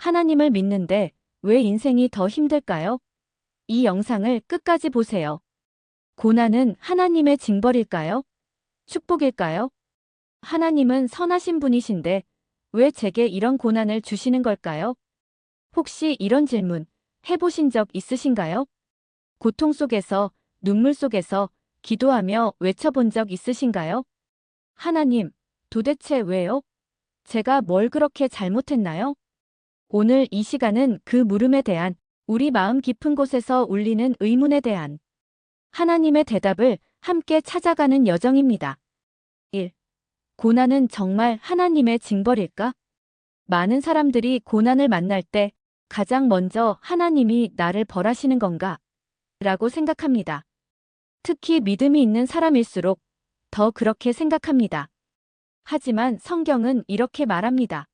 하나님을 믿는데 왜 인생이 더 힘들까요? 이 영상을 끝까지 보세요. 고난은 하나님의 징벌일까요? 축복일까요? 하나님은 선하신 분이신데 왜 제게 이런 고난을 주시는 걸까요? 혹시 이런 질문 해보신 적 있으신가요? 고통 속에서, 눈물 속에서 기도하며 외쳐본 적 있으신가요? 하나님, 도대체 왜요? 제가 뭘 그렇게 잘못했나요? 오늘 이 시간은 그 물음에 대한, 우리 마음 깊은 곳에서 울리는 의문에 대한 하나님의 대답을 함께 찾아가는 여정입니다. 1. 고난은 정말 하나님의 징벌일까? 많은 사람들이 고난을 만날 때 가장 먼저 하나님이 나를 벌하시는 건가? 라고 생각합니다. 특히 믿음이 있는 사람일수록 더 그렇게 생각합니다. 하지만 성경은 이렇게 말합니다.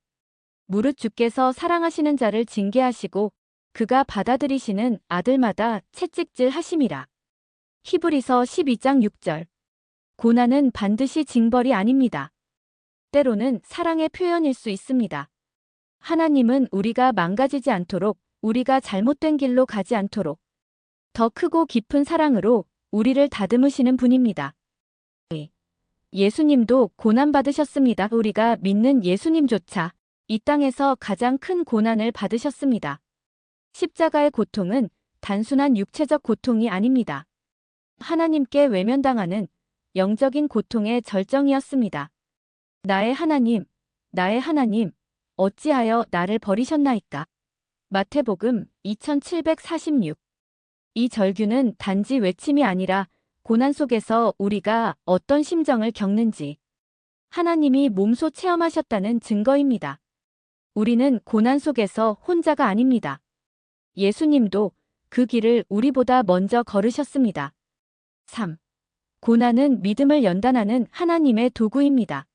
무릇 주께서 사랑하시는 자를 징계하시고 그가 받아들이시는 아들마다 채찍질 하심이라. 히브리서 12장 6절. 고난은 반드시 징벌이 아닙니다. 때로는 사랑의 표현일 수 있습니다. 하나님은 우리가 망가지지 않도록, 우리가 잘못된 길로 가지 않도록 더 크고 깊은 사랑으로 우리를 다듬으시는 분입니다. 예수님도 고난받으셨습니다. 우리가 믿는 예수님조차 이 땅에서 가장 큰 고난을 받으셨습니다. 십자가의 고통은 단순한 육체적 고통이 아닙니다. 하나님께 외면당하는 영적인 고통의 절정이었습니다. 나의 하나님, 나의 하나님, 어찌하여 나를 버리셨나이까? 마태복음 2746. 이 절규는 단지 외침이 아니라 고난 속에서 우리가 어떤 심정을 겪는지 하나님이 몸소 체험하셨다는 증거입니다. 우리는 고난 속에서 혼자가 아닙니다. 예수님도 그 길을 우리보다 먼저 걸으셨습니다. 3. 고난은 믿음을 연단하는 하나님의 도구입니다.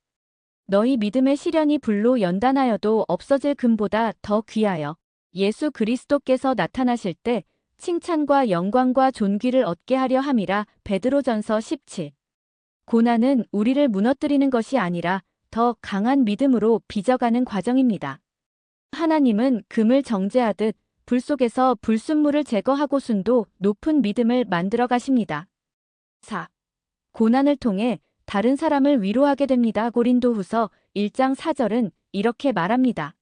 너희 믿음의 시련이 불로 연단하여도 없어질 금보다 더 귀하여 예수 그리스도께서 나타나실 때 칭찬과 영광과 존귀를 얻게 하려 함이라. 베드로전서 17. 고난은 우리를 무너뜨리는 것이 아니라 더 강한 믿음으로 빚어가는 과정입니다. 하나님은 금을 정제하듯 불 속에서 불순물을 제거하고 순도 높은 믿음을 만들어 가십니다. 4. 고난을 통해 다른 사람을 위로하게 됩니다. 고린도후서 1장 4절은 이렇게 말합니다.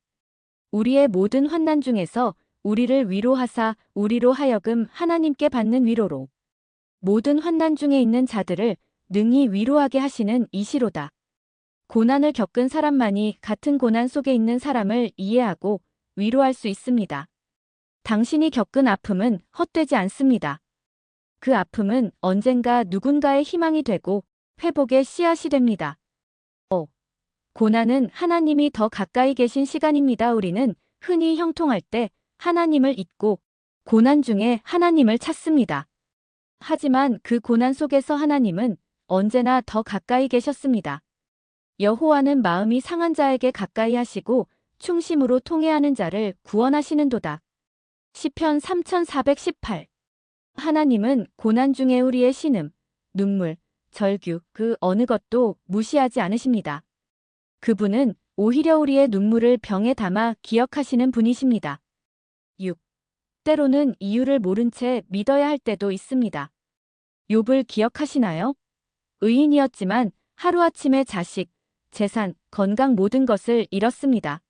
우리의 모든 환난 중에서 우리를 위로하사 우리로 하여금 하나님께 받는 위로로 모든 환난 중에 있는 자들을 능히 위로하게 하시는 이시로다. 고난을 겪은 사람만이 같은 고난 속에 있는 사람을 이해하고 위로할 수 있습니다. 당신이 겪은 아픔은 헛되지 않습니다. 그 아픔은 언젠가 누군가의 희망이 되고 회복의 씨앗이 됩니다. 5. 고난은 하나님이 더 가까이 계신 시간입니다. 우리는 흔히 형통할 때 하나님을 잊고 고난 중에 하나님을 찾습니다. 하지만 그 고난 속에서 하나님은 언제나 더 가까이 계셨습니다. 여호와는 마음이 상한 자에게 가까이 하시고 충심으로 통회하는 자를 구원하시는도다. 시편 3418. 하나님은 고난 중에 우리의 신음, 눈물, 절규 그 어느 것도 무시하지 않으십니다. 그분은 오히려 우리의 눈물을 병에 담아 기억하시는 분이십니다. 6. 때로는 이유를 모른 채 믿어야 할 때도 있습니다. 욥을 기억하시나요? 의인이었지만 하루아침에 자식, 재산, 건강 모든 것을 잃었습니다.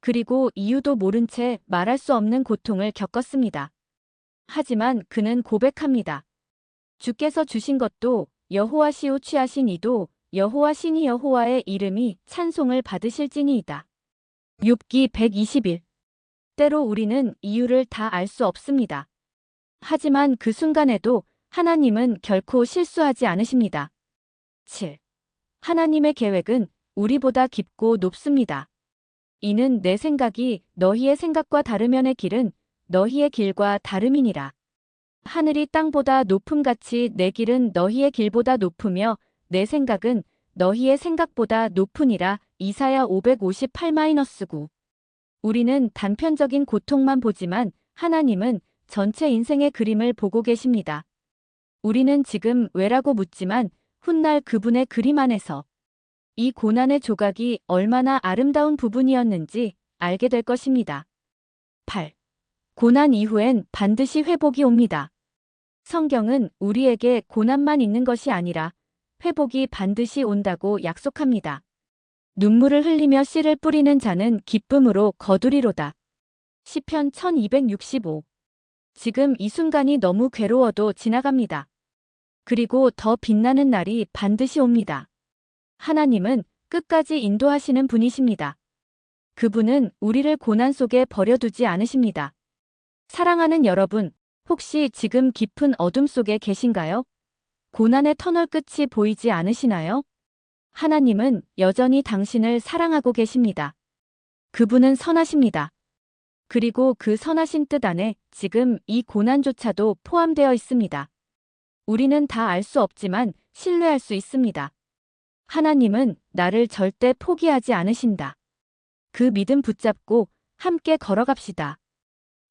그리고 이유도 모른 채 말할 수 없는 고통을 겪었습니다. 하지만 그는 고백합니다. 주께서 주신 것도 여호와시요 취하신 이도 여호와시니 여호와의 이름이 찬송을 받으실지니이다. 욥기 121. 때로 우리는 이유를 다 알 수 없습니다. 하지만 그 순간에도 하나님은 결코 실수하지 않으십니다. 7. 하나님의 계획은 우리보다 깊고 높습니다. 이는 내 생각이 너희의 생각과 다르면의 길은 너희의 길과 다름이니라. 하늘이 땅보다 높음같이 내 길은 너희의 길보다 높으며 내 생각은 너희의 생각보다 높으니라. 이사야 558-9. 우리는 단편적인 고통만 보지만 하나님은 전체 인생의 그림을 보고 계십니다. 우리는 지금 왜라고 묻지만 훗날 그분의 그림 안에서 이 고난의 조각이 얼마나 아름다운 부분이었는지 알게 될 것입니다. 8. 고난 이후엔 반드시 회복이 옵니다. 성경은 우리에게 고난만 있는 것이 아니라 회복이 반드시 온다고 약속합니다. 눈물을 흘리며 씨를 뿌리는 자는 기쁨으로 거두리로다. 시편 1265. 지금 이 순간이 너무 괴로워도 지나갑니다. 그리고 더 빛나는 날이 반드시 옵니다. 하나님은 끝까지 인도하시는 분이십니다. 그분은 우리를 고난 속에 버려두지 않으십니다. 사랑하는 여러분, 혹시 지금 깊은 어둠 속에 계신가요? 고난의 터널 끝이 보이지 않으시나요? 하나님은 여전히 당신을 사랑하고 계십니다. 그분은 선하십니다. 그리고 그 선하신 뜻 안에 지금 이 고난조차도 포함되어 있습니다. 우리는 다 알 수 없지만 신뢰할 수 있습니다. 하나님은 나를 절대 포기하지 않으신다. 그 믿음 붙잡고 함께 걸어갑시다.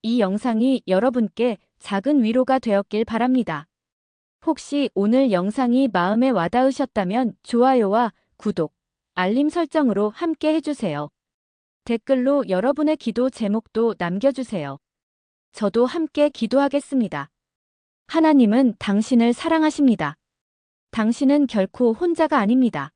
이 영상이 여러분께 작은 위로가 되었길 바랍니다. 혹시 오늘 영상이 마음에 와닿으셨다면 좋아요와 구독, 알림 설정으로 함께 해주세요. 댓글로 여러분의 기도 제목도 남겨주세요. 저도 함께 기도하겠습니다. 하나님은 당신을 사랑하십니다. 당신은 결코 혼자가 아닙니다.